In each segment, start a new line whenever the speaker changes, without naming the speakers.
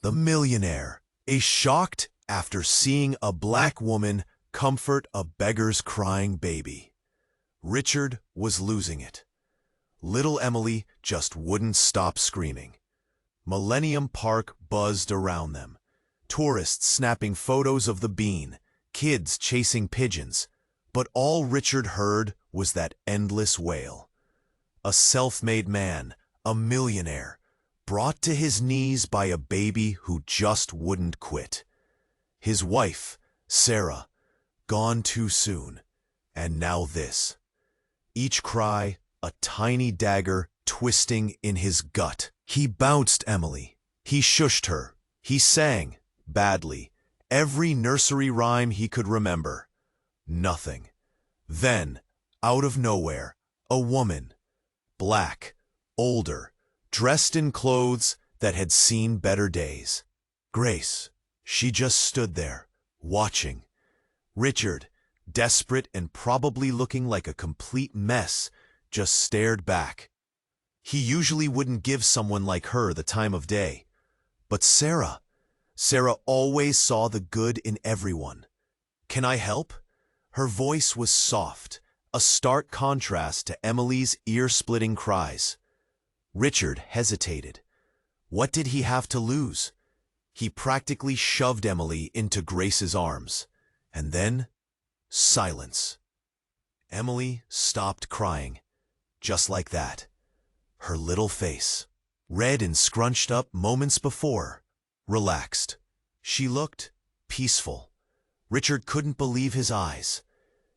The millionaire, is shocked after seeing a black woman comfort a beggar's crying baby. Richard was losing it. Little Emily just wouldn't stop screaming. Millennium Park buzzed around them. Tourists snapping photos of the bean, kids chasing pigeons, but all Richard heard was that endless wail. A self-made man, a millionaire, brought to his knees by a baby who just wouldn't quit. His wife, Sarah, gone too soon, and now this. Each cry, a tiny dagger twisting in his gut. He bounced Emily. He shushed her. He sang, badly, every nursery rhyme he could remember. Nothing. Then, out of nowhere, a woman, black, older, dressed in clothes that had seen better days. Grace. She just stood there, watching. Richard, desperate and probably looking like a complete mess, just stared back. He usually wouldn't give someone like her the time of day. But Sarah always saw the good in everyone. "Can I help?" Her voice was soft, a stark contrast to Emily's ear-splitting cries. Richard hesitated. What did he have to lose? He practically shoved Emily into Grace's arms. And then, silence. Emily stopped crying, just like that. Her little face, red and scrunched up moments before, relaxed. She looked peaceful. Richard couldn't believe his eyes.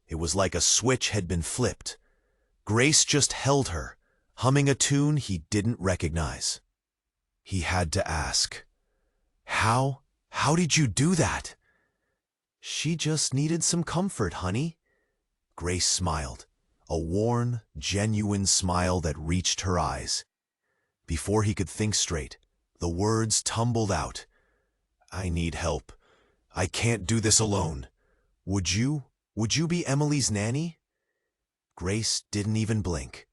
It was like a switch had been flipped. Grace just held her, humming a tune he didn't recognize. He had to ask, How did you do that?" "She just needed some comfort, honey." Grace smiled, a worn, genuine smile that reached her eyes. Before he could think straight, the words tumbled out. "I need help. I can't do this alone. Would you be Emily's nanny?" Grace didn't even blink.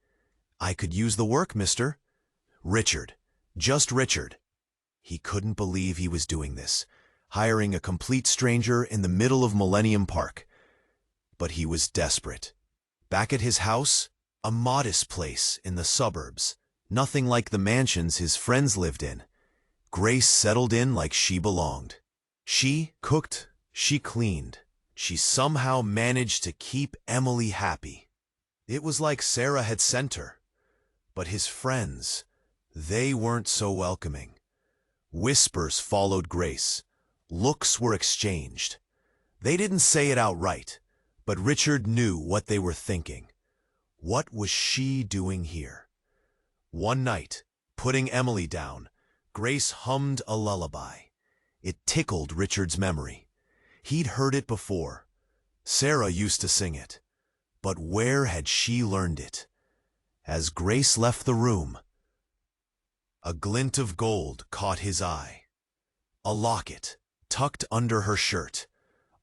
"I could use the work, mister." Richard, just Richard. He couldn't believe he was doing this, hiring a complete stranger in the middle of Millennium Park. But he was desperate. Back at his house, a modest place in the suburbs, nothing like the mansions his friends lived in, Grace settled in like she belonged. She cooked, she cleaned. She somehow managed to keep Emily happy. It was like Sarah had sent her. But his friends, they weren't so welcoming. Whispers followed Grace. Looks were exchanged. They didn't say it outright, but Richard knew what they were thinking. What was she doing here? One night, putting Emily down, Grace hummed a lullaby. It tickled Richard's memory. He'd heard it before. Sarah used to sing it. But where had she learned it? As Grace left the room, a glint of gold caught his eye. A locket, tucked under her shirt.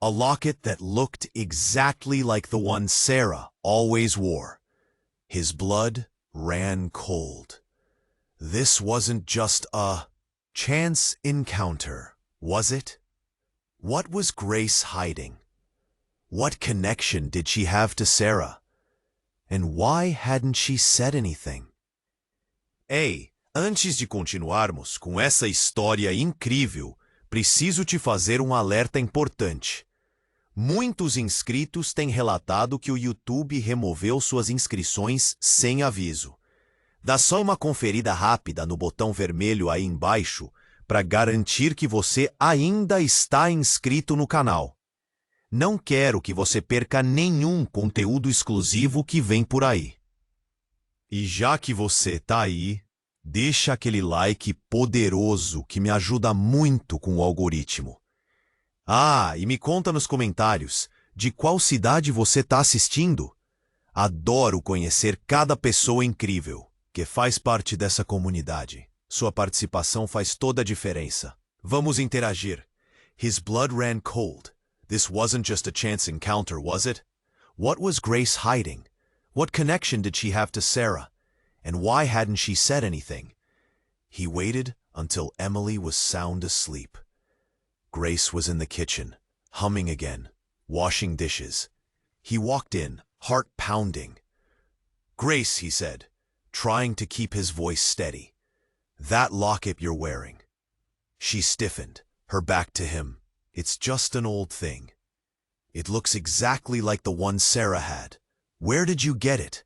A locket that looked exactly like the one Sarah always wore. His blood ran cold. This wasn't just a chance encounter, was it? What was Grace hiding? What connection did she have to Sarah? And why hadn't she said anything? Ei, antes de continuarmos com essa história incrível, preciso te fazer um alerta importante. Muitos inscritos têm relatado que o YouTube removeu suas inscrições sem aviso. Dá só uma conferida rápida no botão vermelho aí embaixo para garantir que você ainda está inscrito no canal. Não quero que você perca nenhum conteúdo exclusivo que vem por aí. E já que você tá aí, deixa aquele like poderoso que me ajuda muito com o algoritmo. Ah, e me conta nos comentários de qual cidade você tá assistindo. Adoro conhecer cada pessoa incrível que faz parte dessa comunidade. Sua participação faz toda a diferença. Vamos interagir. His blood ran cold. This wasn't just a chance encounter, was it? What was Grace hiding? What connection did she have to Sarah? And why hadn't she said anything? He waited until Emily was sound asleep. Grace was in the kitchen, humming again, washing dishes. He walked in, heart pounding. "Grace," he said, trying to keep his voice steady, "that locket you're wearing." She stiffened, her back to him. "It's just an old thing. It looks exactly like the one Sarah had. Where did you get it?"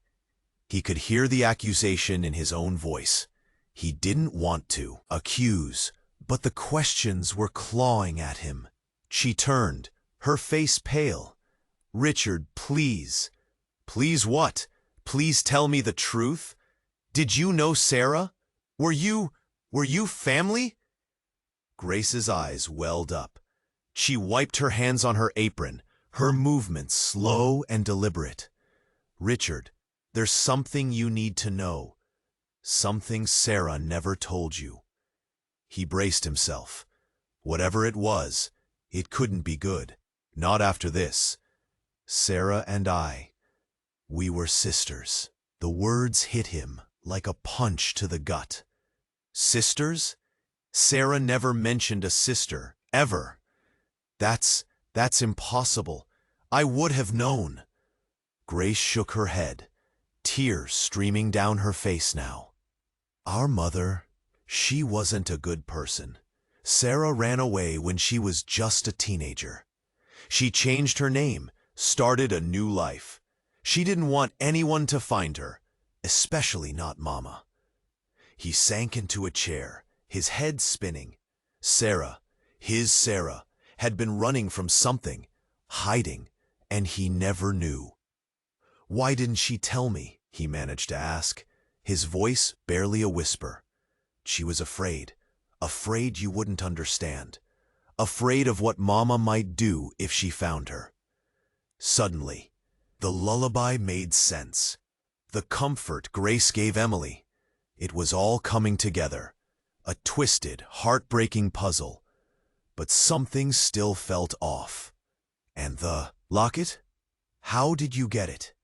He could hear the accusation in his own voice. He didn't want to accuse, but the questions were clawing at him. She turned, her face pale. "Richard, please." "Please what? Please tell me the truth. Did you know Sarah? Were you family?" Grace's eyes welled up. She wiped her hands on her apron, her movements slow and deliberate. "Richard, there's something you need to know. Something Sarah never told you." He braced himself. Whatever it was, it couldn't be good. Not after this. "Sarah and I, we were sisters." The words hit him like a punch to the gut. Sisters? Sarah never mentioned a sister, ever. That's impossible. I would have known." Grace shook her head, tears streaming down her face now. "Our mother, she wasn't a good person. Sarah ran away when she was just a teenager. She changed her name, started a new life. She didn't want anyone to find her, especially not Mama." He sank into a chair, his head spinning. Sarah, his Sarah, had been running from something, hiding, and he never knew. "Why didn't she tell me?" he managed to ask, his voice barely a whisper. "She was afraid. Afraid you wouldn't understand. Afraid of what Mama might do if she found her." Suddenly, the lullaby made sense. The comfort Grace gave Emily. It was all coming together. A twisted, heartbreaking puzzle. But something still felt off. "And the locket? How did you get it?"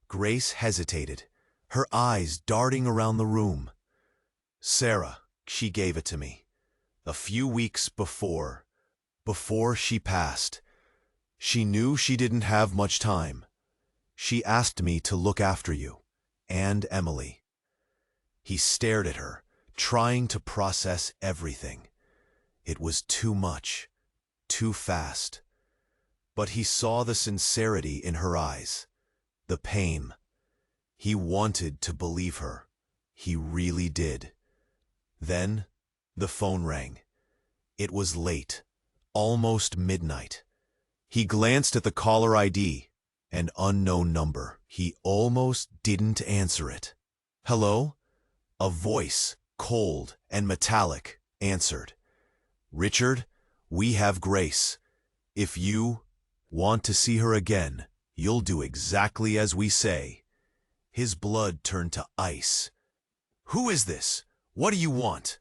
Grace hesitated, her eyes darting around the room. "Sarah, she gave it to me. A few weeks before she passed. She knew she didn't have much time. She asked me to look after you, and Emily." He stared at her, trying to process everything. It was too much, too fast. But he saw the sincerity in her eyes, the pain. He wanted to believe her. He really did. Then the phone rang. It was late, almost midnight. He glanced at the caller ID, an unknown number. He almost didn't answer it. "Hello?" A voice, cold and metallic, answered. "Richard, we have Grace. If you want to see her again, you'll do exactly as we say." His blood turned to ice. "Who is this? What do you want?"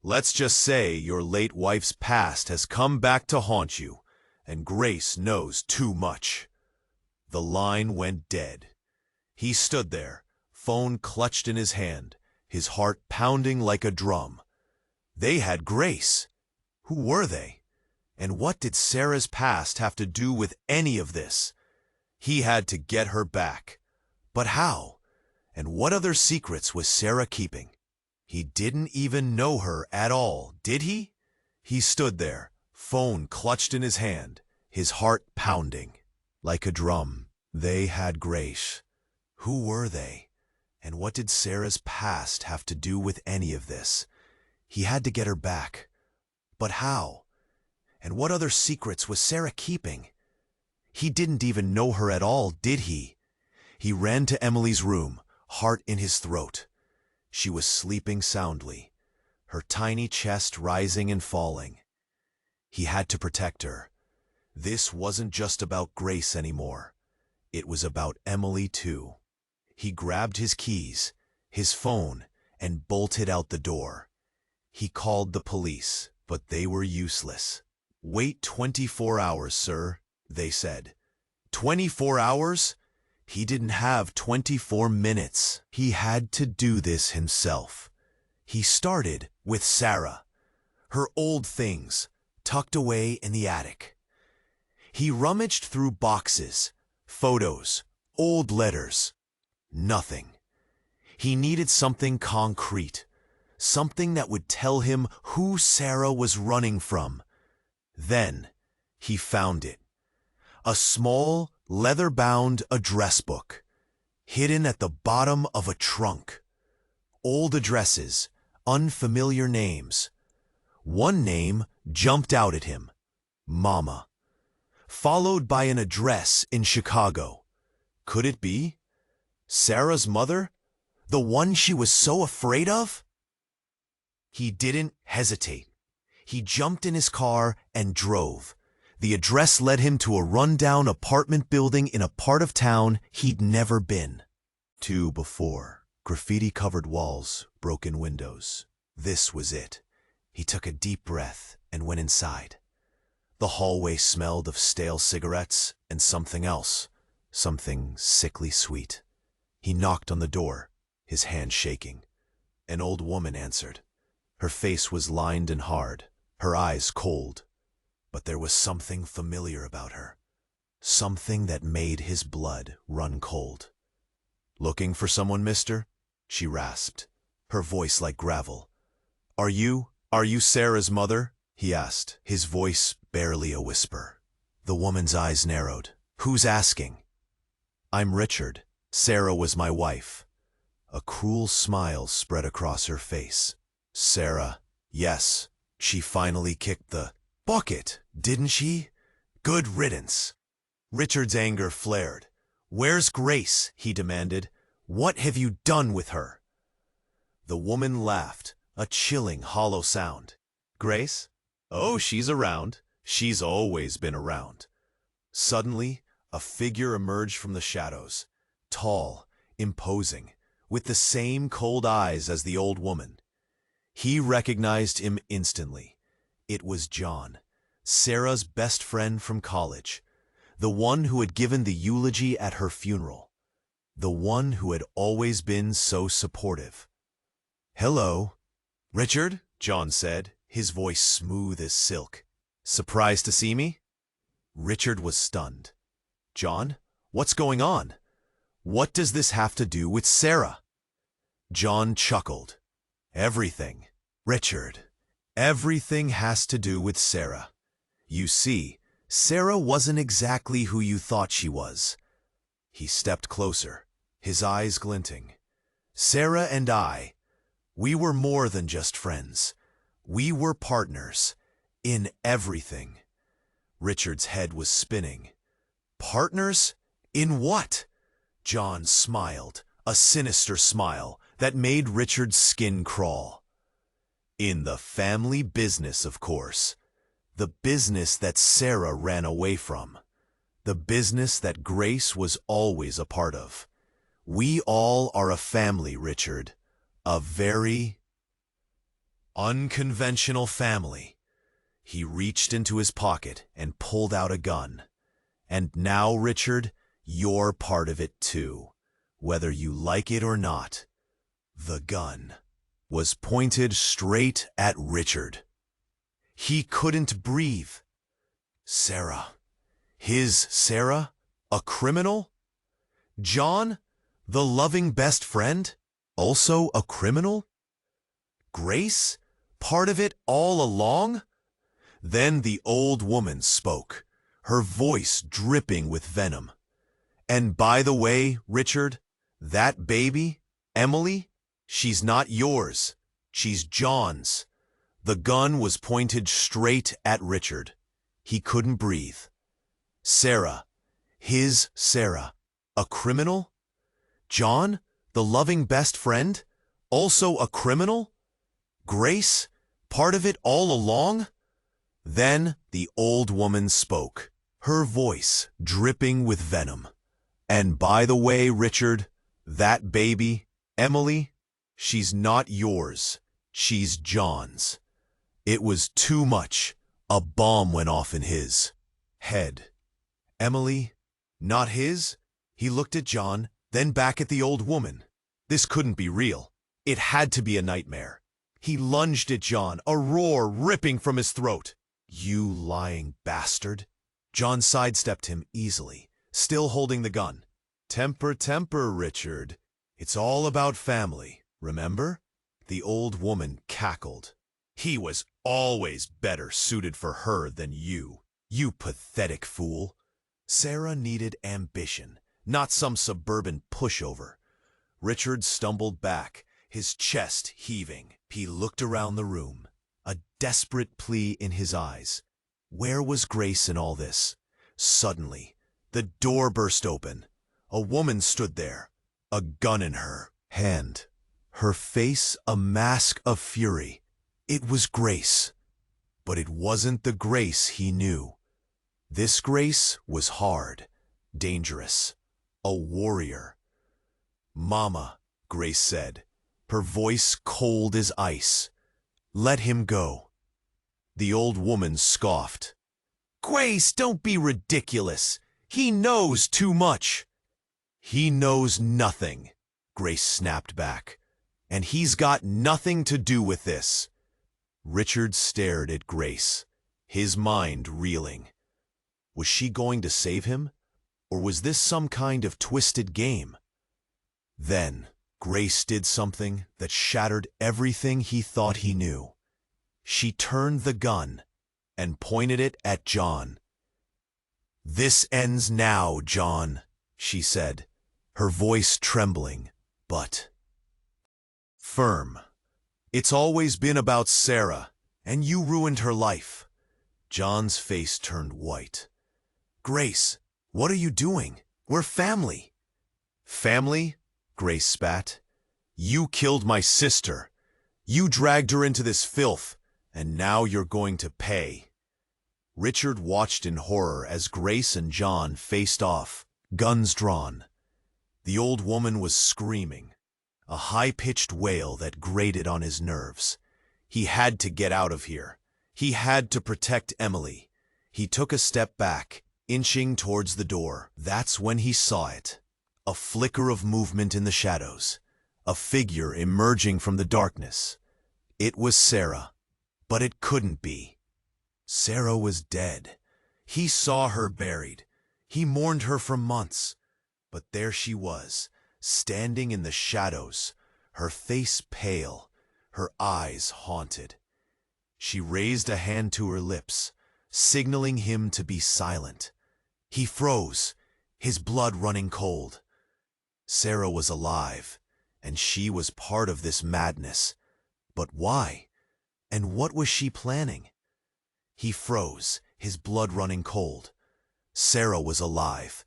"Let's just say your late wife's past has come back to haunt you, and Grace knows too much." The line went dead. He stood there, phone clutched in his hand, his heart pounding like a drum. They had Grace. Who were they? And what did Sarah's past have to do with any of this? He had to get her back. But how? And what other secrets was Sarah keeping? He didn't even know her at all, did he? He stood there, phone clutched in his hand, his heart pounding like a drum. They had Grace. Who were they? And what did Sarah's past have to do with any of this? He had to get her back. But how? And what other secrets was Sarah keeping? He didn't even know her at all, did he? He ran to Emily's room, heart in his throat. She was sleeping soundly, her tiny chest rising and falling. He had to protect her. This wasn't just about Grace anymore. It was about Emily, too. He grabbed his keys, his phone, and bolted out the door. He called the police, but they were useless. "Wait 24 hours, sir," they said. 24 hours? He didn't have 24 minutes. He had to do this himself. He started with Sarah, her old things tucked away in the attic. He rummaged through boxes, photos, old letters. Nothing. He needed something concrete, something that would tell him who Sarah was running from. Then he found it. A small, leather-bound address book, hidden at the bottom of a trunk. Old addresses, unfamiliar names. One name jumped out at him, Mama, followed by an address in Chicago. Could it be Sarah's mother, the one she was so afraid of? He didn't hesitate. He jumped in his car and drove. The address led him to a rundown apartment building in a part of town he'd never been to before. Graffiti-covered walls, broken windows. This was it. He took a deep breath and went inside. The hallway smelled of stale cigarettes and something else, something sickly sweet. He knocked on the door, his hand shaking. An old woman answered. Her face was lined and hard, her eyes cold. But there was something familiar about her, something that made his blood run cold. "Looking for someone, mister?" she rasped, her voice like gravel. Are you Sarah's mother?" he asked, his voice barely a whisper. The woman's eyes narrowed. "Who's asking?" "I'm Richard. Sarah was my wife." A cruel smile spread across her face. "Sarah, yes, she finally kicked the bucket, didn't she? Good riddance." Richard's anger flared. "Where's Grace?" he demanded. "What have you done with her?" The woman laughed, a chilling, hollow sound. "Grace? Oh, she's around. She's always been around." Suddenly, a figure emerged from the shadows, tall, imposing, with the same cold eyes as the old woman. He recognized him instantly. It was John, Sarah's best friend from college, the one who had given the eulogy at her funeral, the one who had always been so supportive. "Hello, Richard," John said, his voice smooth as silk. "Surprised to see me?" Richard was stunned. "John, what's going on? What does this have to do with Sarah?" John chuckled. "Everything, Richard. Everything has to do with Sarah. You see, Sarah wasn't exactly who you thought she was." He stepped closer, his eyes glinting. "Sarah and I, we were more than just friends. We were partners in everything." Richard's head was spinning. "Partners? In what?" John smiled, a sinister smile that made Richard's skin crawl. "In the family business, of course. The business that Sarah ran away from. The business that Grace was always a part of. We all are a family, Richard. A very unconventional family." He reached into his pocket and pulled out a gun. "And now, Richard, you're part of it too, whether you like it or not." The gun was pointed straight at Richard. He couldn't breathe. Sarah. His Sarah? A criminal? John, the loving best friend, also a criminal? Grace, part of it all along? Then the old woman spoke, her voice dripping with venom. "And by the way, Richard, that baby, Emily, she's not yours. She's John's." The gun was pointed straight at Richard. He couldn't breathe. Sarah, his Sarah, a criminal? John, the loving best friend, also a criminal? Grace, part of it all along? Then the old woman spoke, her voice dripping with venom. "And by the way, Richard, that baby, Emily, she's not yours. She's John's." It was too much. A bomb went off in his head. Emily, not his? He looked at John, then back at the old woman. This couldn't be real. It had to be a nightmare. He lunged at John, a roar ripping from his throat. "You lying bastard!" John sidestepped him easily, still holding the gun. "Temper, temper, Richard. It's all about family, remember?" The old woman cackled. "He was always better suited for her than you, you pathetic fool." Sarah needed ambition, not some suburban pushover. Richard stumbled back, his chest heaving. He looked around the room, a desperate plea in his eyes. Where was Grace in all this? Suddenly, the door burst open. A woman stood there, a gun in her hand, her face a mask of fury. It was Grace, but it wasn't the Grace he knew. This Grace was hard, dangerous, a warrior. "Mama," Grace said, her voice cold as ice. "Let him go." The old woman scoffed. "Grace, don't be ridiculous. He knows too much." "He knows nothing," Grace snapped back. "And he's got nothing to do with this." Richard stared at Grace, his mind reeling. Was she going to save him? Or was this some kind of twisted game? Then Grace did something that shattered everything he thought he knew. She turned the gun and pointed it at John. "This ends now, John," she said, her voice trembling, but firm. "It's always been about Sarah, and you ruined her life." John's face turned white. "Grace, what are you doing? We're family." "Family?" Grace spat. "You killed my sister. You dragged her into this filth, and now you're going to pay." Richard watched in horror as Grace and John faced off, guns drawn. The old woman was screaming, a high-pitched wail that grated on his nerves. He had to get out of here. He had to protect Emily. He took a step back, inching towards the door. That's when he saw it. A flicker of movement in the shadows. A figure emerging from the darkness. It was Sarah, but it couldn't be. Sarah was dead. He saw her buried. He mourned her for months. But there she was, standing in the shadows, her face pale, her eyes haunted. She raised a hand to her lips, signaling him to be silent. He froze, his blood running cold. Sarah was alive, and she was part of this madness. But why? And what was she planning? He froze, his blood running cold. Sarah was alive,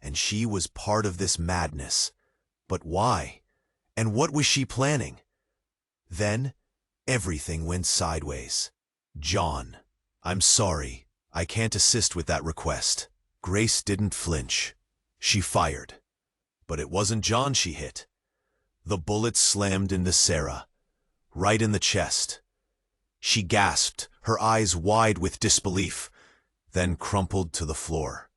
and she was part of this madness. But why? And what was she planning? Then, everything went sideways. "John, I'm sorry. I can't assist with that request." Grace didn't flinch. She fired. But it wasn't John she hit. The bullet slammed into Sarah, right in the chest. She gasped, her eyes wide with disbelief, then crumpled to the floor.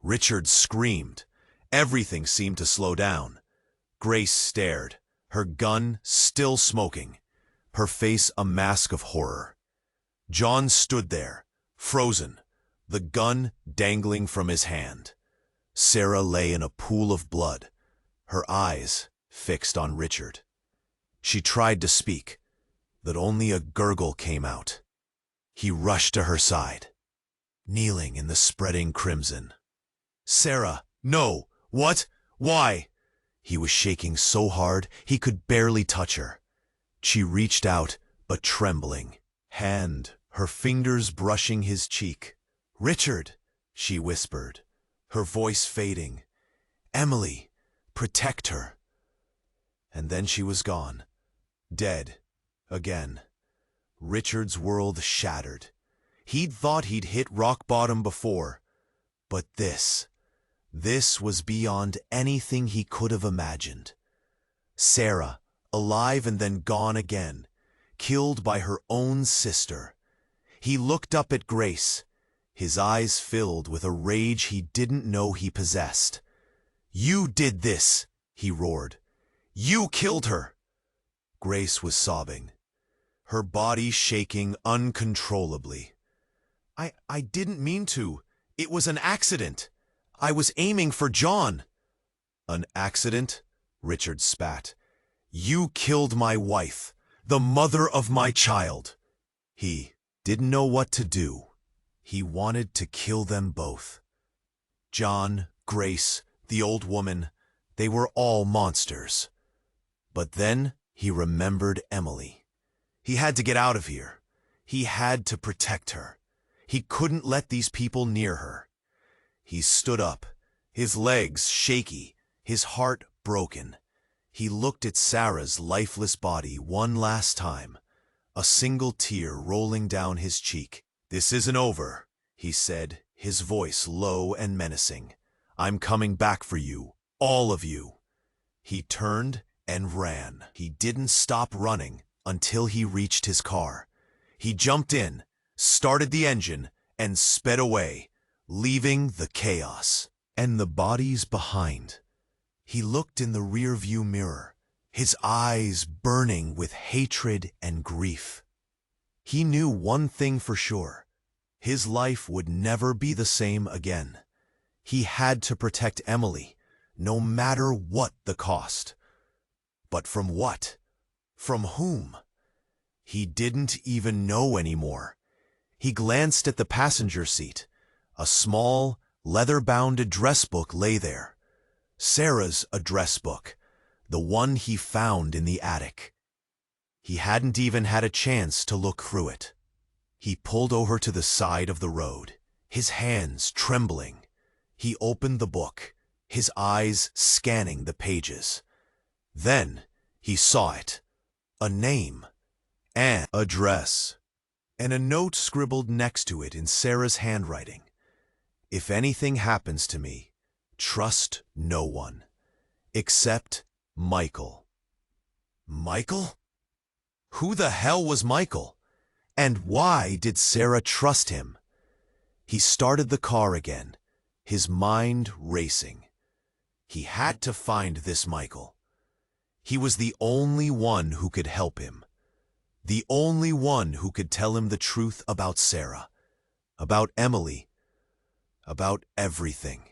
Richard screamed. Everything seemed to slow down. Grace stared, her gun still smoking, her face a mask of horror. John stood there, frozen, the gun dangling from his hand. Sarah lay in a pool of blood, her eyes fixed on Richard. She tried to speak, but only a gurgle came out. He rushed to her side, kneeling in the spreading crimson. "Sarah, no! What? Why?" He was shaking so hard he could barely touch her. She reached out, but trembling, hand, her fingers brushing his cheek. "Richard," she whispered, her voice fading. "Emily, protect her." And then she was gone, dead, again. Richard's world shattered. He'd thought he'd hit rock bottom before, but this was beyond anything he could have imagined. Sarah, alive and then gone again, killed by her own sister. He looked up at Grace, his eyes filled with a rage he didn't know he possessed. "You did this!" he roared. "You killed her!" Grace was sobbing. her body shaking uncontrollably. I didn't mean to. It was an accident. I was aiming for John." "An accident?" Richard spat. "You killed my wife, the mother of my child." He didn't know what to do. He wanted to kill them both. John, Grace, the old woman, they were all monsters. But then he remembered Emily. He had to get out of here. He had to protect her. He couldn't let these people near her. He stood up, his legs shaky, his heart broken. He looked at Sarah's lifeless body one last time, a single tear rolling down his cheek. "This isn't over," he said, his voice low and menacing. "I'm coming back for you, all of you." He turned and ran. He didn't stop running until he reached his car. He jumped in, started the engine, and sped away, leaving the chaos and the bodies behind. He looked in the rearview mirror, his eyes burning with hatred and grief. He knew one thing for sure. His life would never be the same again. He had to protect Emily, no matter what the cost. But from what? From whom? He didn't even know anymore. He glanced at the passenger seat. A small, leather-bound address book lay there. Sarah's address book, the one he found in the attic. He hadn't even had a chance to look through it. He pulled over to the side of the road, his hands trembling. He opened the book, his eyes scanning the pages. Then he saw it. A name, an address, and a note scribbled next to it in Sarah's handwriting. "If anything happens to me, trust no one, except Michael." Michael? Who the hell was Michael? And why did Sarah trust him? He started the car again, his mind racing. He had to find this Michael. He was the only one who could help him. The only one who could tell him the truth about Sarah, about Emily, about everything.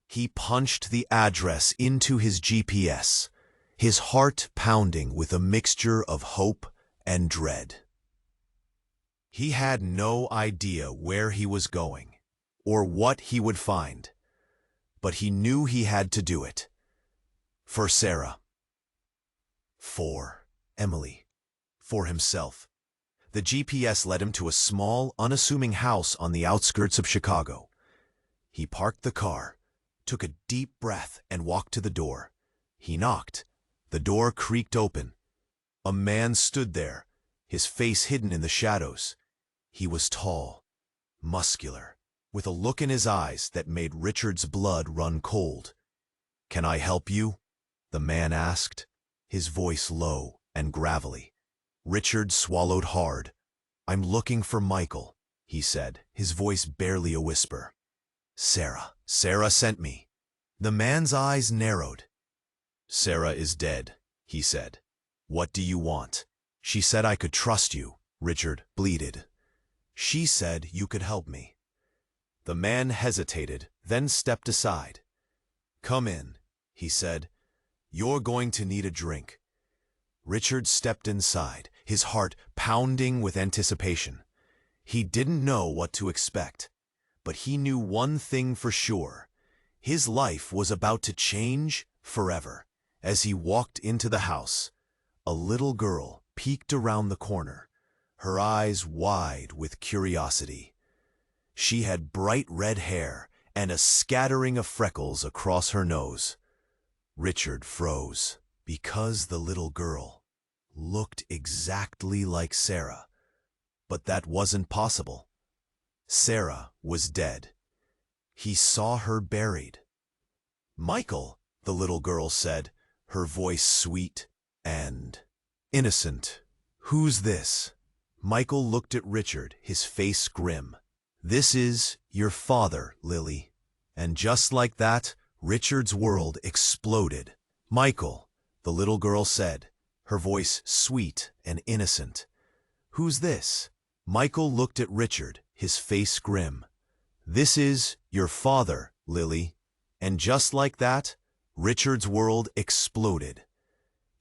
He punched the address into his GPS, his heart pounding with a mixture of hope and dread. He had no idea where he was going, or what he would find, but he knew he had to do it. For Sarah. For Emily. For himself. The GPS led him to a small, unassuming house on the outskirts of Chicago. He parked the car, took a deep breath, and walked to the door. He knocked. The door creaked open. A man stood there, his face hidden in the shadows. He was tall, muscular, with a look in his eyes that made Richard's blood run cold. "Can I help you?" the man asked, his voice low and gravelly. Richard swallowed hard. "I'm looking for Michael," he said, his voice barely a whisper. Sarah sent me." The man's eyes narrowed. "Sarah is dead," he said. "What do you want?" "She said I could trust you," Richard bleated. "She said you could help me." The man hesitated, then stepped aside. "Come in," he said. "You're going to need a drink." Richard stepped inside, his heart pounding with anticipation. He didn't know what to expect, but he knew one thing for sure. His life was about to change forever. As he walked into the house, a little girl peeked around the corner, her eyes wide with curiosity. She had bright red hair and a scattering of freckles across her nose. Richard froze, because the little girl looked exactly like Sarah. But that wasn't possible. Sarah was dead. He saw her buried. "Michael," the little girl said, her voice sweet and innocent. "Who's this?" Michael looked at Richard, his face grim. "This is your father, Lily." And just like that, Richard's world exploded. "Michael," the little girl said, her voice sweet and innocent. "Who's this?" Michael looked at Richard, his face grim. "This is your father, Lily." And just like that, Richard's world exploded.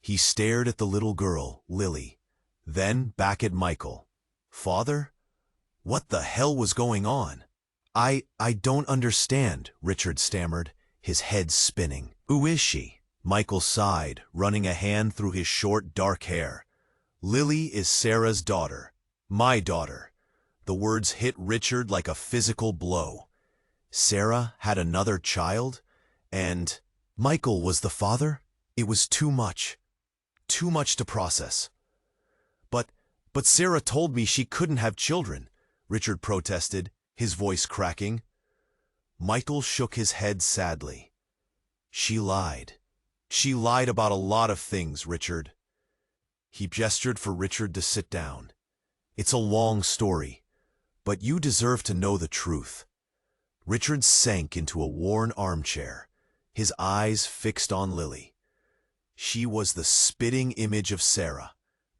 He stared at the little girl, Lily, then back at Michael. "Father? What the hell was going on?" I don't understand," Richard stammered, his head spinning. "Who is she?" Michael sighed, running a hand through his short, dark hair. "Lily is Sarah's daughter. My daughter." The words hit Richard like a physical blow. Sarah had another child, and Michael was the father? It was too much to process. But Sarah told me she couldn't have children," Richard protested, his voice cracking. Michael shook his head sadly. She lied. She lied about a lot of things, Richard." He gestured for Richard to sit down. "It's a long story, but you deserve to know the truth." Richard sank into a worn armchair, his eyes fixed on Lily. She was the spitting image of Sarah,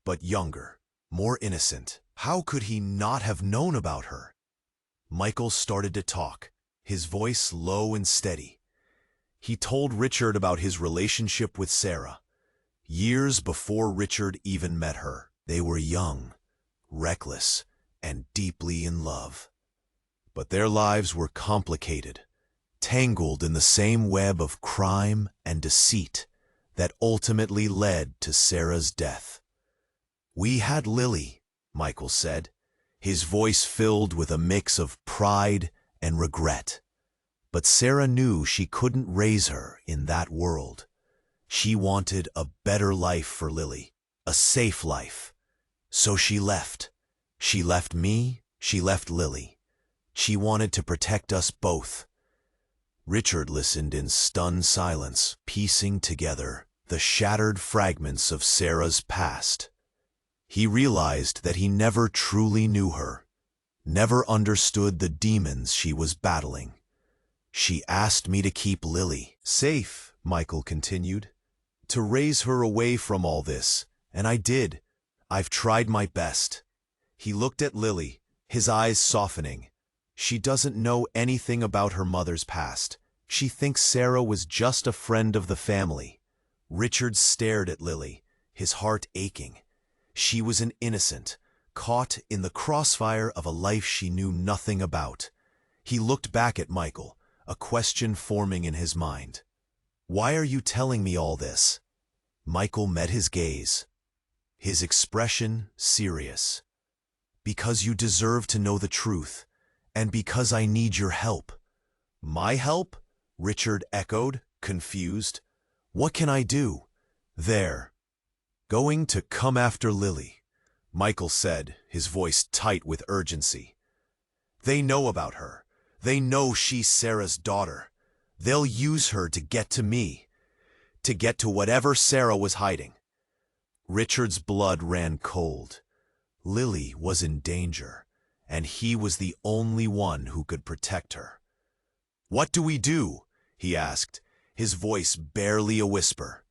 but younger, more innocent. How could he not have known about her? Michael started to talk, his voice low and steady. He told Richard about his relationship with Sarah. Years before Richard even met her, they were young, reckless, and deeply in love. But their lives were complicated, tangled in the same web of crime and deceit that ultimately led to Sarah's death. "We had Lily," Michael said, his voice filled with a mix of pride and regret. But Sarah knew she couldn't raise her in that world. She wanted a better life for Lily, a safe life. So she left. She left me, she left Lily. She wanted to protect us both. Richard listened in stunned silence, piecing together the shattered fragments of Sarah's past. He realized that he never truly knew her, never understood the demons she was battling. "She asked me to keep Lily safe," Michael continued, "to raise her away from all this, and I did. I've tried my best." He looked at Lily, his eyes softening. "She doesn't know anything about her mother's past. She thinks Sarah was just a friend of the family." Richard stared at Lily, his heart aching. She was an innocent, caught in the crossfire of a life she knew nothing about. He looked back at Michael, a question forming in his mind. "Why are you telling me all this?" Michael met his gaze, his expression serious. "Because you deserve to know the truth, and because I need your help." "My help?" Richard echoed, confused. "What can I do?" "They're going to come after Lily," Michael said, his voice tight with urgency. "They know about her. They know she's Sarah's daughter. They'll use her to get to me, to get to whatever Sarah was hiding." Richard's blood ran cold. Lily was in danger, and he was the only one who could protect her. "What do we do?" he asked, his voice barely a whisper.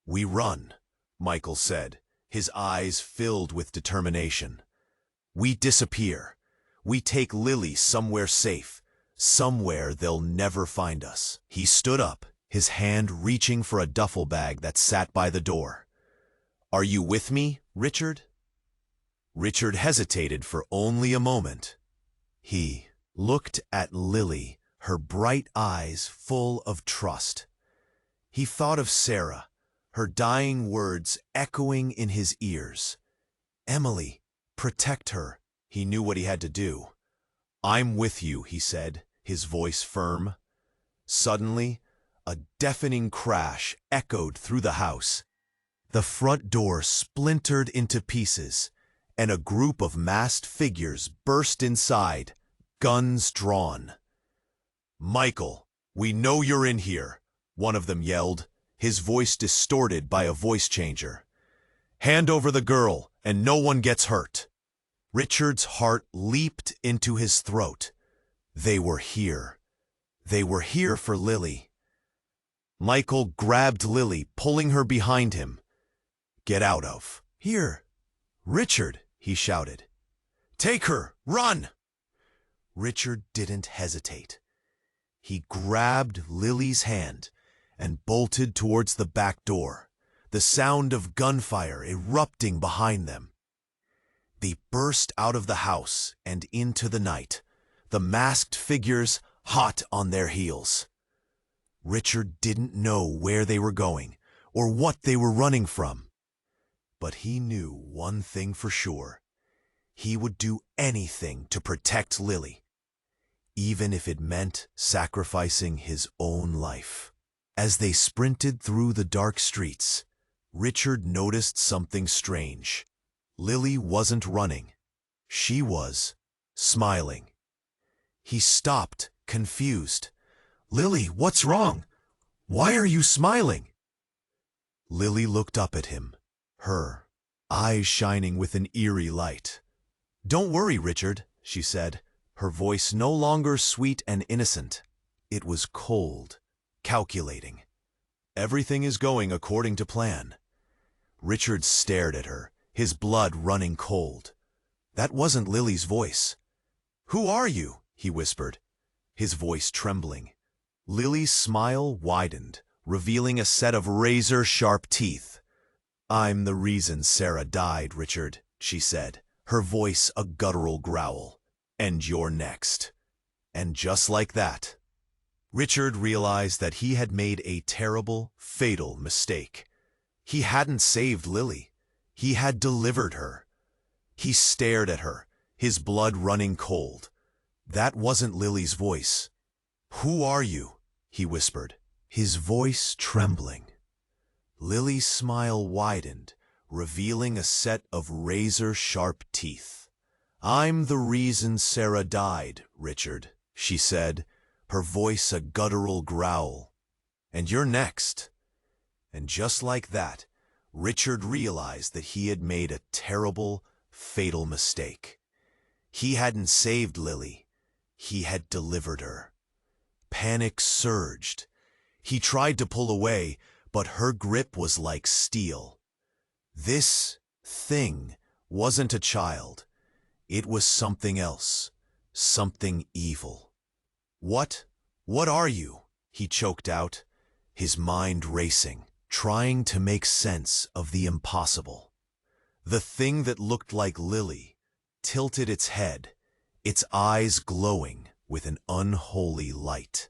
"We run," Michael said, his eyes filled with determination. "We disappear. We take Lily somewhere safe, somewhere they'll never find us." He stood up, his hand reaching for a duffel bag that sat by the door. "Are you with me, Richard?" Richard hesitated for only a moment. He looked at Lily, her bright eyes full of trust. He thought of Sarah, her dying words echoing in his ears. "Emily, protect her." He knew what he had to do. "I'm with you," he said, his voice firm. Suddenly, a deafening crash echoed through the house. The front door splintered into pieces, and a group of masked figures burst inside, guns drawn. "Michael, we know you're in here," one of them yelled, his voice distorted by a voice changer. "Hand over the girl, and no one gets hurt." Richard's heart leaped into his throat. They were here. They were here for Lily. Michael grabbed Lily, pulling her behind him. "Get out of here, Richard," he shouted. "Take her! Run!" Richard didn't hesitate. He grabbed Lily's hand and bolted towards the back door, the sound of gunfire erupting behind them. They burst out of the house and into the night, the masked figures hot on their heels. Richard didn't know where they were going or what they were running from. But he knew one thing for sure. He would do anything to protect Lily, even if it meant sacrificing his own life. As they sprinted through the dark streets, Richard noticed something strange. Lily wasn't running. She was smiling. He stopped, confused. "Lily, what's wrong? Why are you smiling?" Lily looked up at him, her eyes shining with an eerie light. "Don't worry, Richard," she said, her voice no longer sweet and innocent. It was cold, calculating. "Everything is going according to plan." Richard stared at her, his blood running cold. That wasn't Lily's voice. "Who are you?" he whispered, his voice trembling. Lily's smile widened, revealing a set of razor-sharp teeth. "I'm the reason Sarah died, Richard," she said, her voice a guttural growl. "And you're next." And just like that, Richard realized that he had made a terrible, fatal mistake. He hadn't saved Lily. He had delivered her. He stared at her, his blood running cold. That wasn't Lily's voice. "Who are you?" he whispered, his voice trembling. Lily's smile widened, revealing a set of razor-sharp teeth. "I'm the reason Sarah died, Richard," she said, her voice a guttural growl. "And you're next." And just like that, Richard realized that he had made a terrible, fatal mistake. He hadn't saved Lily. He had delivered her. Panic surged. He tried to pull away, but her grip was like steel. This thing wasn't a child. It was something else, something evil. What are you?" he choked out, his mind racing, trying to make sense of the impossible. The thing that looked like Lily tilted its head, its eyes glowing with an unholy light.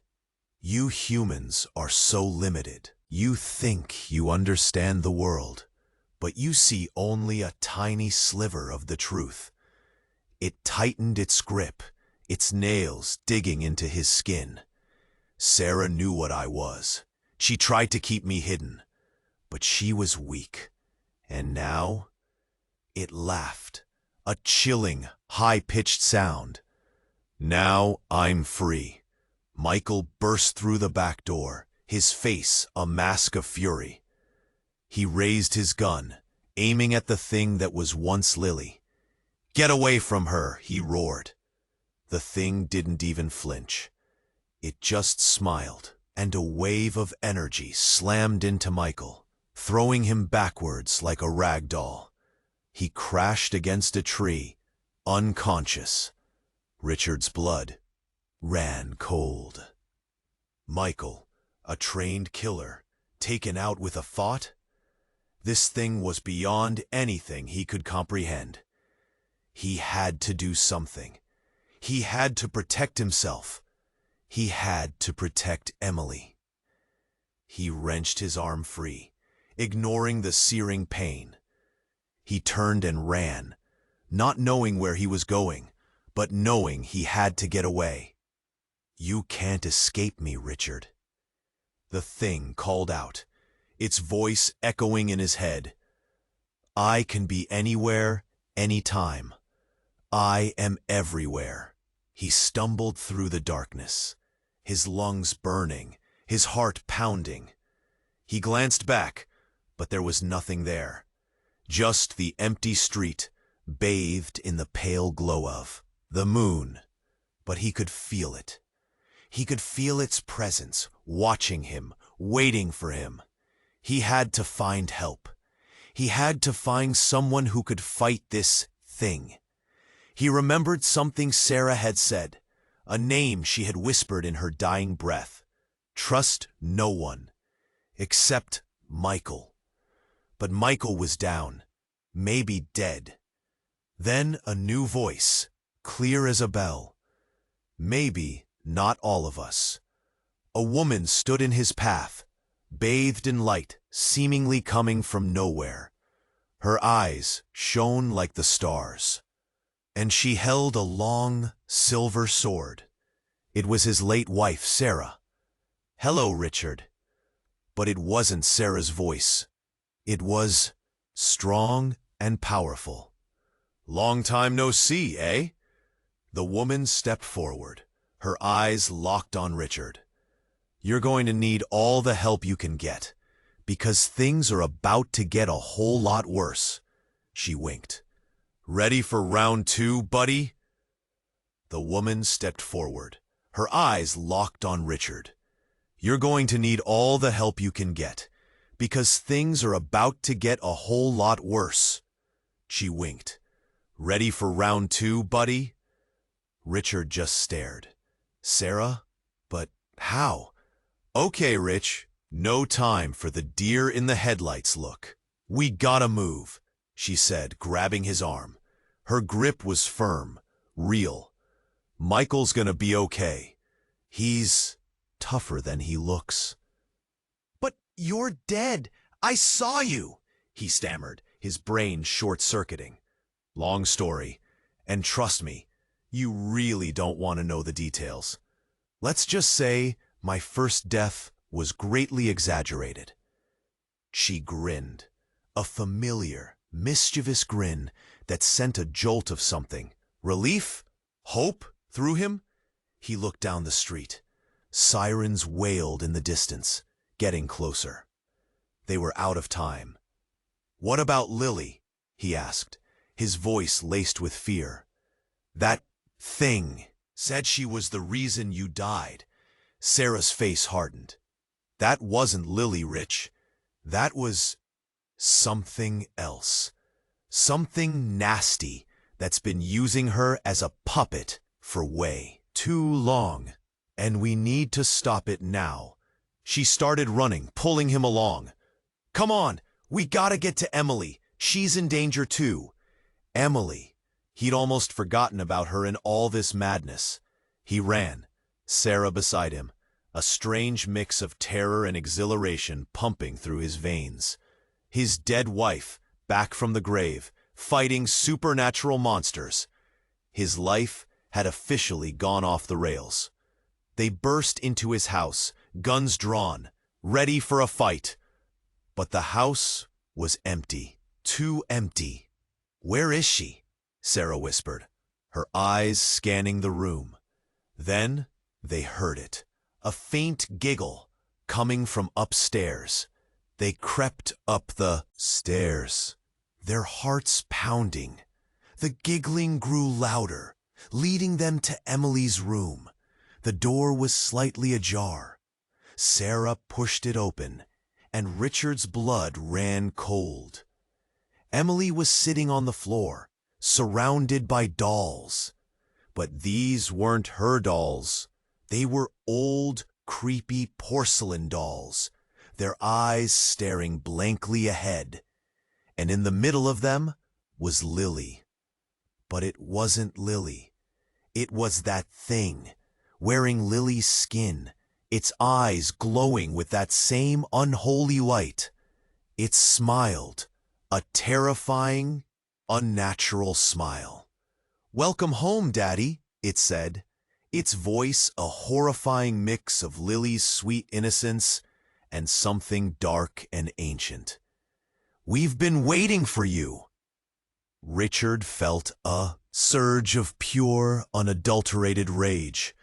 "You humans are so limited. You think you understand the world, but you see only a tiny sliver of the truth." It tightened its grip, its nails digging into his skin. "Sarah knew what I was. She tried to keep me hidden, but she was weak. And now?" It laughed, a chilling, high-pitched sound. "Now I'm free." Michael burst through the back door, his face a mask of fury. He raised his gun, aiming at the thing that was once Lily. "Get away from her," he roared. The thing didn't even flinch. It just smiled, and a wave of energy slammed into Michael, throwing him backwards like a rag doll. He crashed against a tree, unconscious. Richard's blood ran cold. Michael, a trained killer, taken out with a thought? This thing was beyond anything he could comprehend. He had to do something. He had to protect himself. He had to protect Emily. He wrenched his arm free, ignoring the searing pain. He turned and ran, not knowing where he was going, but knowing he had to get away. "You can't escape me, Richard." The thing called out, its voice echoing in his head. "I can be anywhere, anytime. I am everywhere." He stumbled through the darkness, his lungs burning, his heart pounding. He glanced back, but there was nothing there. Just the empty street, bathed in the pale glow of the moon. But he could feel it. He could feel its presence, watching him, waiting for him. He had to find help. He had to find someone who could fight this thing. He remembered something Sarah had said, a name she had whispered in her dying breath. Trust no one, except Michael. But Michael was down, maybe dead. Then a new voice, clear as a bell. Maybe not all of us. A woman stood in his path, bathed in light, seemingly coming from nowhere. Her eyes shone like the stars, and she held a long, silver sword. It was his late wife, Sarah. "Hello, Richard." But it wasn't Sarah's voice. It was strong and powerful. "Long time no see, eh?" The woman stepped forward, her eyes locked on Richard. "You're going to need all the help you can get, because things are about to get a whole lot worse." She winked. "Ready for round 2, buddy?" The woman stepped forward, her eyes locked on Richard. "You're going to need all the help you can get, because things are about to get a whole lot worse." She winked. "Ready for round 2, buddy?" Richard just stared. "Sarah? But how?" "Okay, Rich, no time for the deer in the headlights look. We gotta move," she said, grabbing his arm. Her grip was firm, real. "Michael's gonna be okay. He's tougher than he looks." "But you're dead. I saw you," he stammered, his brain short-circuiting. "Long story, and trust me, you really don't want to know the details. Let's just say my first death was greatly exaggerated." She grinned, a familiar, mischievous grin that sent a jolt of something, relief, hope, through him. He looked down the street. Sirens wailed in the distance, getting closer. They were out of time. "What about Lily?" he asked, his voice laced with fear. "That thing said she was the reason you died." Sarah's face hardened. "That wasn't Lily, Rich. That was something else. Something nasty that's been using her as a puppet for way too long. And we need to stop it now." She started running, pulling him along. "Come on, we gotta get to Emily. She's in danger too." Emily. He'd almost forgotten about her in all this madness. He ran, Sarah beside him, a strange mix of terror and exhilaration pumping through his veins. His dead wife, back from the grave, fighting supernatural monsters. His life had officially gone off the rails. They burst into his house, guns drawn, ready for a fight. But the house was empty, too empty. "Where is she?" Sarah whispered, her eyes scanning the room. Then they heard it, a faint giggle coming from upstairs. They crept up the stairs, their hearts pounding. The giggling grew louder, leading them to Emily's room. The door was slightly ajar. Sarah pushed it open, and Richard's blood ran cold. Emily was sitting on the floor, surrounded by dolls. But these weren't her dolls. They were old, creepy porcelain dolls, their eyes staring blankly ahead. And in the middle of them was Lily. But it wasn't Lily. It was that thing, wearing Lily's skin, its eyes glowing with that same unholy light. It smiled, a terrifying, unnatural smile. "Welcome home, Daddy," it said, its voice a horrifying mix of Lily's sweet innocence and something dark and ancient. "We've been waiting for you." Richard felt a surge of pure, unadulterated rage.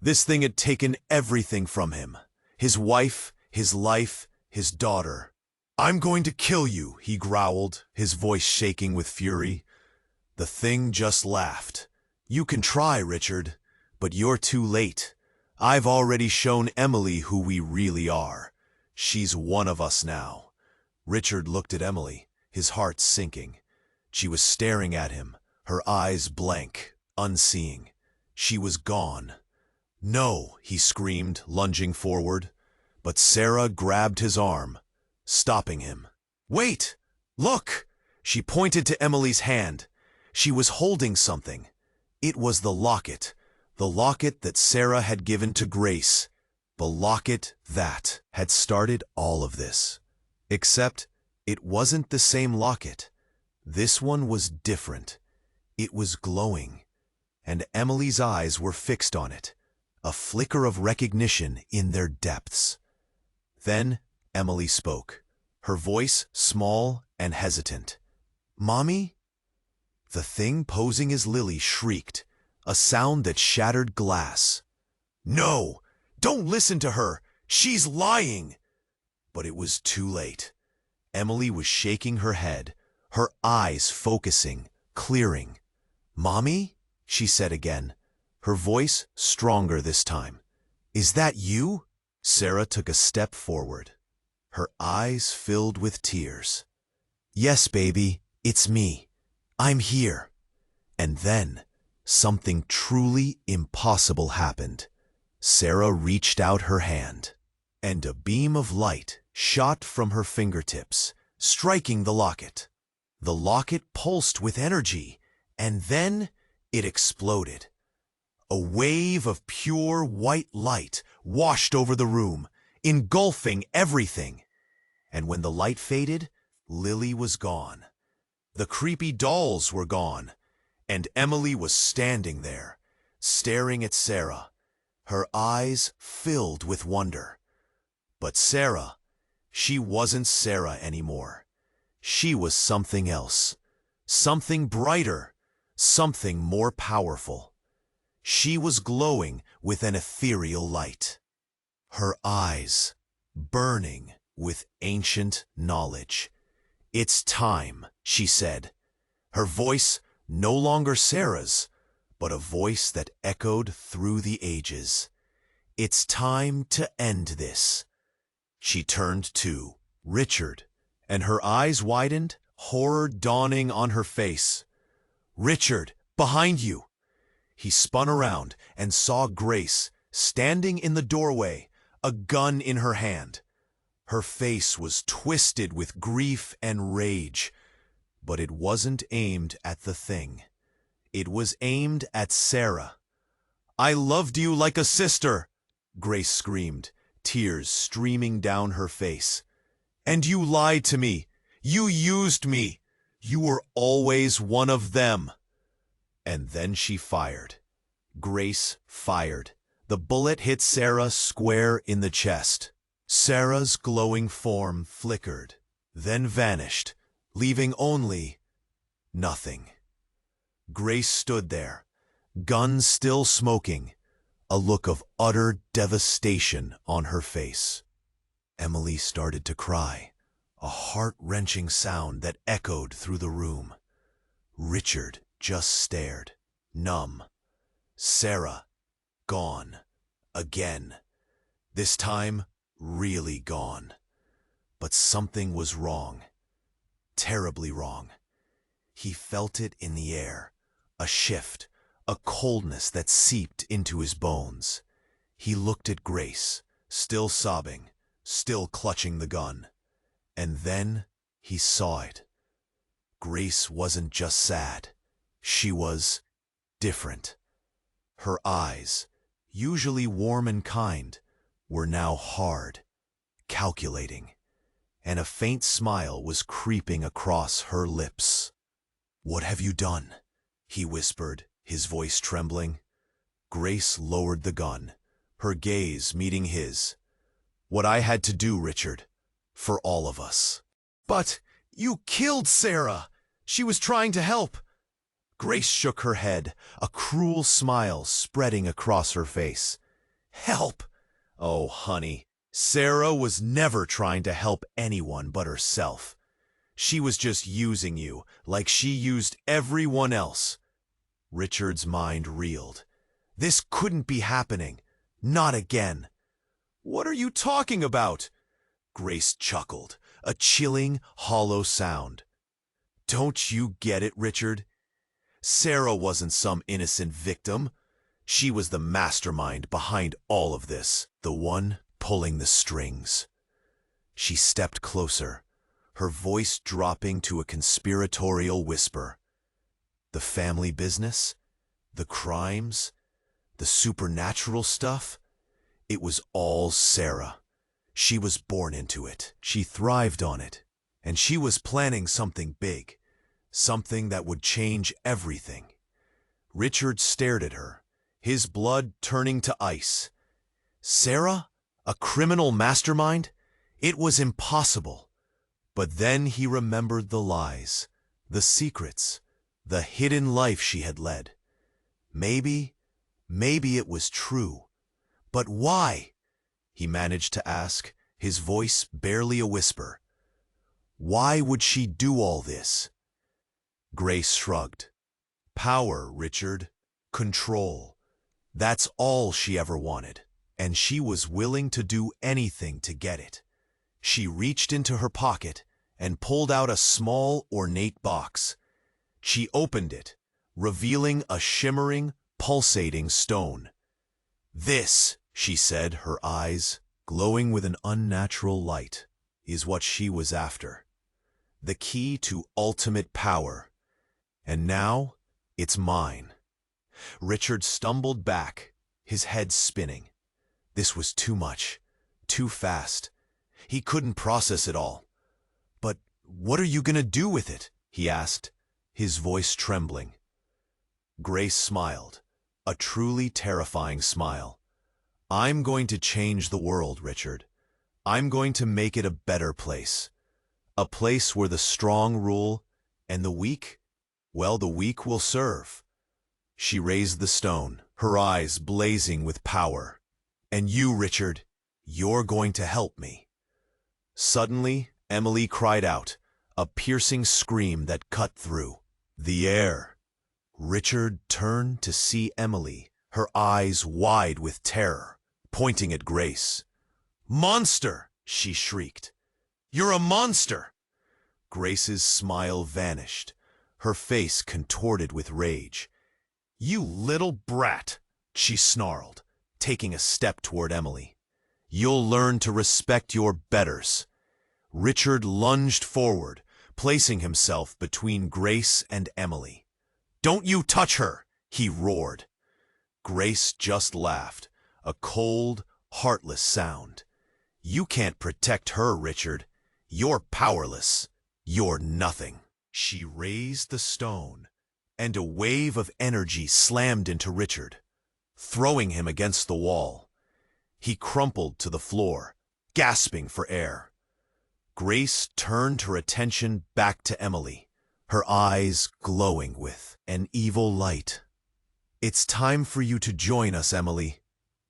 This thing had taken everything from him. His wife, his life, his daughter. "I'm going to kill you," he growled, his voice shaking with fury. The thing just laughed. "You can try, Richard, but you're too late. I've already shown Emily who we really are. She's one of us now." Richard looked at Emily, his heart sinking. She was staring at him, her eyes blank, unseeing. She was gone. "No," he screamed, lunging forward. But Sarah grabbed his arm, stopping him. "Wait! Look!" She pointed to Emily's hand. She was holding something. It was the locket that Sarah had given to Grace, the locket that had started all of this. Except it wasn't the same locket. This one was different. It was glowing, and Emily's eyes were fixed on it, a flicker of recognition in their depths. Then Emily spoke, her voice small and hesitant. "Mommy?" The thing posing as Lily shrieked, a sound that shattered glass. "No! Don't listen to her! She's lying!" But it was too late. Emily was shaking her head, her eyes focusing, clearing. "Mommy?" she said again, her voice stronger this time. "Is that you?" Sarah took a step forward, her eyes filled with tears. "Yes, baby, it's me. I'm here." And then something truly impossible happened. Sarah reached out her hand, and a beam of light shot from her fingertips, striking the locket. The locket pulsed with energy, and then it exploded. A wave of pure white light washed over the room, engulfing everything. And when the light faded, Lily was gone. The creepy dolls were gone, and Emily was standing there, staring at Sarah, her eyes filled with wonder. But Sarah, she wasn't Sarah anymore. She was something else, something brighter, something more powerful. She was glowing with an ethereal light, her eyes burning with ancient knowledge. "It's time," she said, her voice no longer Sarah's, but a voice that echoed through the ages. "It's time to end this." She turned to Richard, and her eyes widened, horror dawning on her face. "Richard, behind you!" He spun around and saw Grace standing in the doorway, a gun in her hand. Her face was twisted with grief and rage, but it wasn't aimed at the thing. It was aimed at Sarah. "I loved you like a sister," Grace screamed, tears streaming down her face. "And you lied to me. You used me. You were always one of them." And then she fired. Grace fired. The bullet hit Sarah square in the chest. Sarah's glowing form flickered, then vanished, leaving only nothing. Grace stood there, gun still smoking, a look of utter devastation on her face. Emily started to cry, a heart-wrenching sound that echoed through the room. Richard just stared, numb. Sarah, gone. Again. This time, really gone. But something was wrong. Terribly wrong. He felt it in the air. A shift, a coldness that seeped into his bones. He looked at Grace, still sobbing, still clutching the gun. And then he saw it. Grace wasn't just sad. She was different. Her eyes, usually warm and kind, were now hard, calculating, and a faint smile was creeping across her lips. "What have you done?" he whispered, his voice trembling. Grace lowered the gun, her gaze meeting his. "What I had to do, Richard, for all of us." "But you killed Sarah! She was trying to help." Grace shook her head, a cruel smile spreading across her face. "Help? Oh, honey, Sarah was never trying to help anyone but herself. She was just using you like she used everyone else." Richard's mind reeled. This couldn't be happening. Not again. "What are you talking about?" Grace chuckled, a chilling, hollow sound. "Don't you get it, Richard? Sarah wasn't some innocent victim. She was the mastermind behind all of this, the one pulling the strings. She stepped closer, her voice dropping to a conspiratorial whisper. The family business? The crimes? The supernatural stuff? It was all Sarah. She was born into it. She thrived on it. And she was planning something big. Something that would change everything. Richard stared at her, his blood turning to ice. Sarah? A criminal mastermind? It was impossible. But then he remembered the lies, the secrets, the hidden life she had led. Maybe it was true. But why? He managed to ask, his voice barely a whisper. Why would she do all this? Grace shrugged. Power, Richard. Control. That's all she ever wanted, and she was willing to do anything to get it. She reached into her pocket and pulled out a small, ornate box. She opened it, revealing a shimmering, pulsating stone. This, she said, her eyes glowing with an unnatural light, is what she was after. The key to ultimate power. And now, it's mine. Richard stumbled back, his head spinning. This was too much, too fast. He couldn't process it all. But what are you going to do with it? He asked, his voice trembling. Grace smiled, a truly terrifying smile. I'm going to change the world, Richard. I'm going to make it a better place. A place where the strong rule and the weak, well, the weak will serve. She raised the stone, her eyes blazing with power. And you, Richard, you're going to help me. Suddenly, Emily cried out, a piercing scream that cut through the air. Richard turned to see Emily, her eyes wide with terror, pointing at Grace. "Monster!" she shrieked. "You're a monster!" Grace's smile vanished, her face contorted with rage. "You little brat!" she snarled, taking a step toward Emily. "You'll learn to respect your betters." Richard lunged forward, placing himself between Grace and Emily. "Don't you touch her!" he roared. Grace just laughed, a cold, heartless sound. "You can't protect her, Richard. You're powerless. You're nothing." She raised the stone, and a wave of energy slammed into Richard, throwing him against the wall. He crumpled to the floor, gasping for air. Grace turned her attention back to Emily, her eyes glowing with an evil light. "It's time for you to join us, Emily,"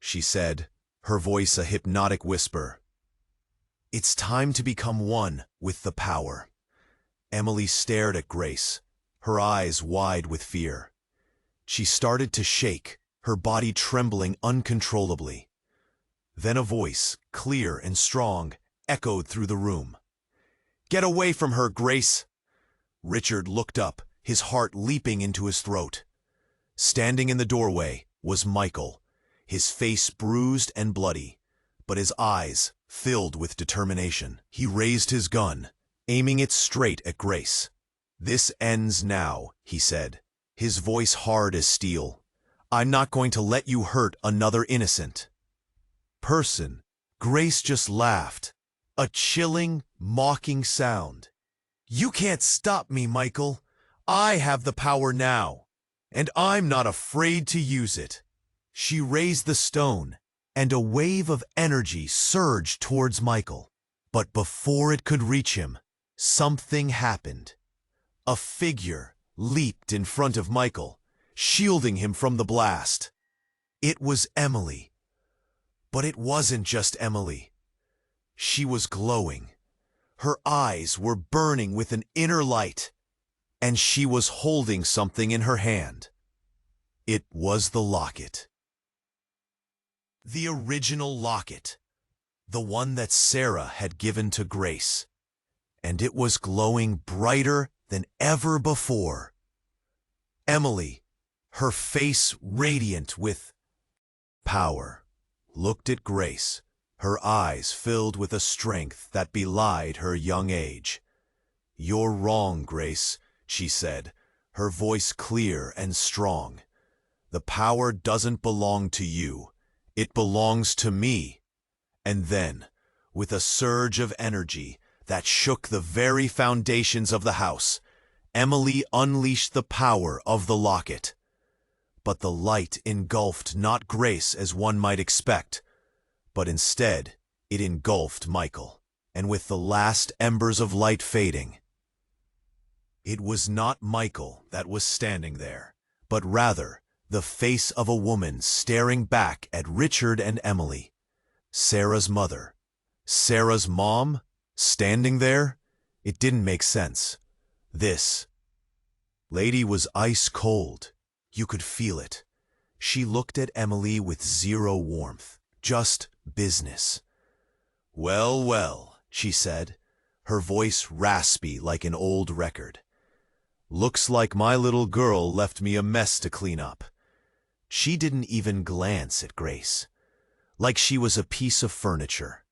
she said, her voice a hypnotic whisper. "It's time to become one with the power." Emily stared at Grace, her eyes wide with fear. She started to shake, her body trembling uncontrollably. Then a voice, clear and strong, echoed through the room. "Get away from her, Grace!" Richard looked up, his heart leaping into his throat. Standing in the doorway was Michael, his face bruised and bloody, but his eyes filled with determination. He raised his gun, aiming it straight at Grace. "This ends now," he said, his voice hard as steel. "I'm not going to let you hurt another innocent person." Grace just laughed, a chilling, mocking sound. "You can't stop me, Michael. I have the power now, and I'm not afraid to use it." She raised the stone, and a wave of energy surged towards Michael. But before it could reach him, something happened. A figure leaped in front of Michael, shielding him from the blast. It was Emily. But it wasn't just Emily. She was glowing. Her eyes were burning with an inner light, and she was holding something in her hand. It was the locket. The original locket, the one that Sarah had given to Grace, and it was glowing brighter than ever before. Emily, her face radiant with power, looked at Grace, her eyes filled with a strength that belied her young age. "You're wrong, Grace," she said, her voice clear and strong. "The power doesn't belong to you. It belongs to me." And then, with a surge of energy that shook the very foundations of the house, Emily unleashed the power of the locket. But the light engulfed not Grace as one might expect, but instead it engulfed Michael. And with the last embers of light fading, it was not Michael that was standing there, but rather the face of a woman staring back at Richard and Emily. Sarah's mother, Sarah's mom, standing there? It didn't make sense. This lady was ice cold. You could feel it. She looked at Emily with zero warmth, just business. "Well, well," she said, her voice raspy like an old record. "Looks like my little girl left me a mess to clean up." She didn't even glance at Grace, like she was a piece of furniture.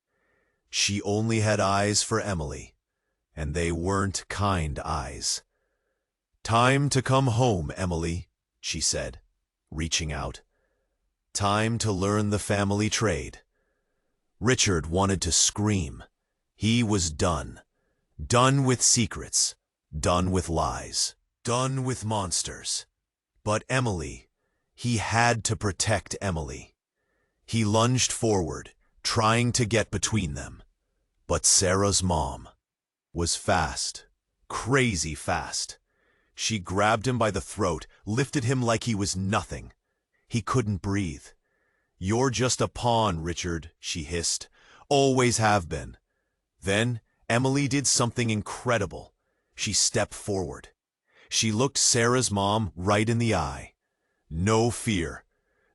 She only had eyes for Emily, and they weren't kind eyes. "Time to come home, Emily," she said, reaching out. "Time to learn the family trade." Richard wanted to scream. He was done. Done with secrets. Done with lies. Done with monsters. But Emily, he had to protect Emily. He lunged forward, trying to get between them. But Sarah's mom was fast, crazy fast. She grabbed him by the throat, lifted him like he was nothing. He couldn't breathe. "You're just a pawn, Richard," she hissed. "Always have been." Then Emily did something incredible. She stepped forward. She looked Sarah's mom right in the eye. No fear,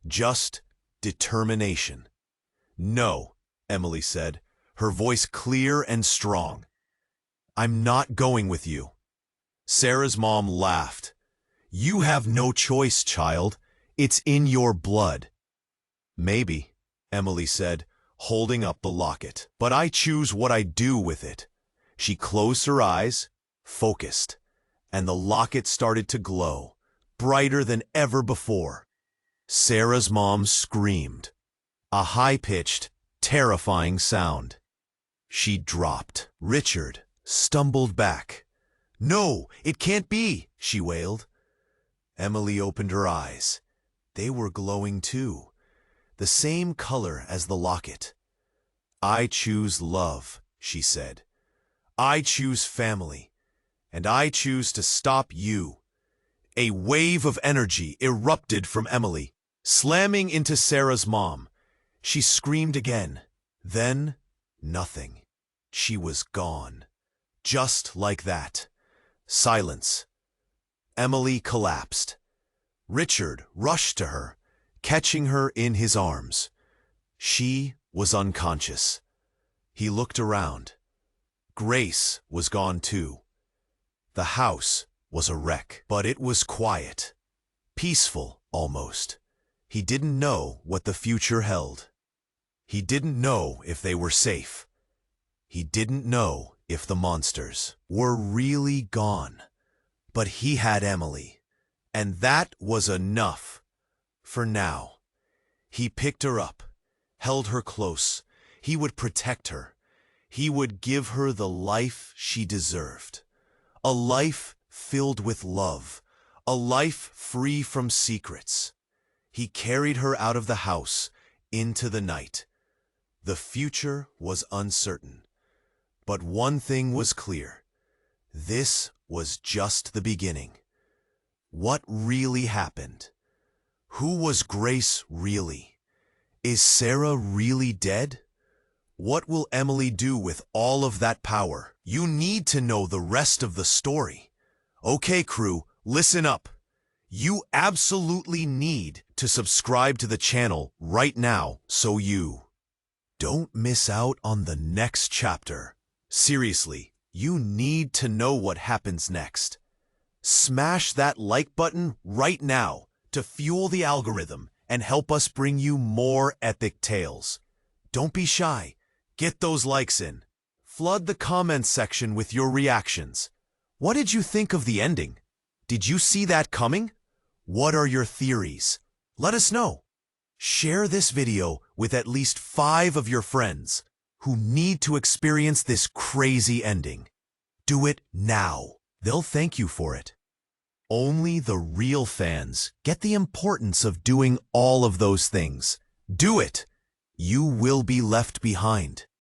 just determination. "No," Emily said, her voice clear and strong. "I'm not going with you." Sarah's mom laughed. "You have no choice, child. It's in your blood." "Maybe," Emily said, holding up the locket, "but I choose what I do with it." She closed her eyes, focused, and the locket started to glow, brighter than ever before. Sarah's mom screamed, a high-pitched, terrifying sound. She dropped. Richard stumbled back. "No, it can't be," she wailed. Emily opened her eyes. They were glowing too, the same color as the locket. "I choose love," she said. "I choose family, and I choose to stop you." A wave of energy erupted from Emily, slamming into Sarah's mom. She screamed again. Then, nothing. She was gone. Just like that. Silence. Emily collapsed. Richard rushed to her, catching her in his arms. She was unconscious. He looked around. Grace was gone too. The house was a wreck, but it was quiet, peaceful almost. He didn't know what the future held. He didn't know if they were safe. He didn't know if the monsters were really gone. But he had Emily, and that was enough for now. He picked her up, held her close. He would protect her. He would give her the life she deserved. A life filled with love, a life free from secrets. He carried her out of the house, into the night. The future was uncertain, but one thing was clear. This was just the beginning. What really happened? Who was Grace really? Is Sarah really dead? What will Emily do with all of that power? You need to know the rest of the story. Okay, crew, listen up. You absolutely need to subscribe to the channel right now so you don't miss out on the next chapter. Seriously, you need to know what happens next. Smash that like button right now to fuel the algorithm and help us bring you more epic tales. Don't be shy. Get those likes in. Flood the comments section with your reactions. What did you think of the ending? Did you see that coming? What are your theories? Let us know. Share this video with at least 5 of your friends who need to experience this crazy ending. Do it now. They'll thank you for it. Only the real fans get the importance of doing all of those things. Do it. You will be left behind.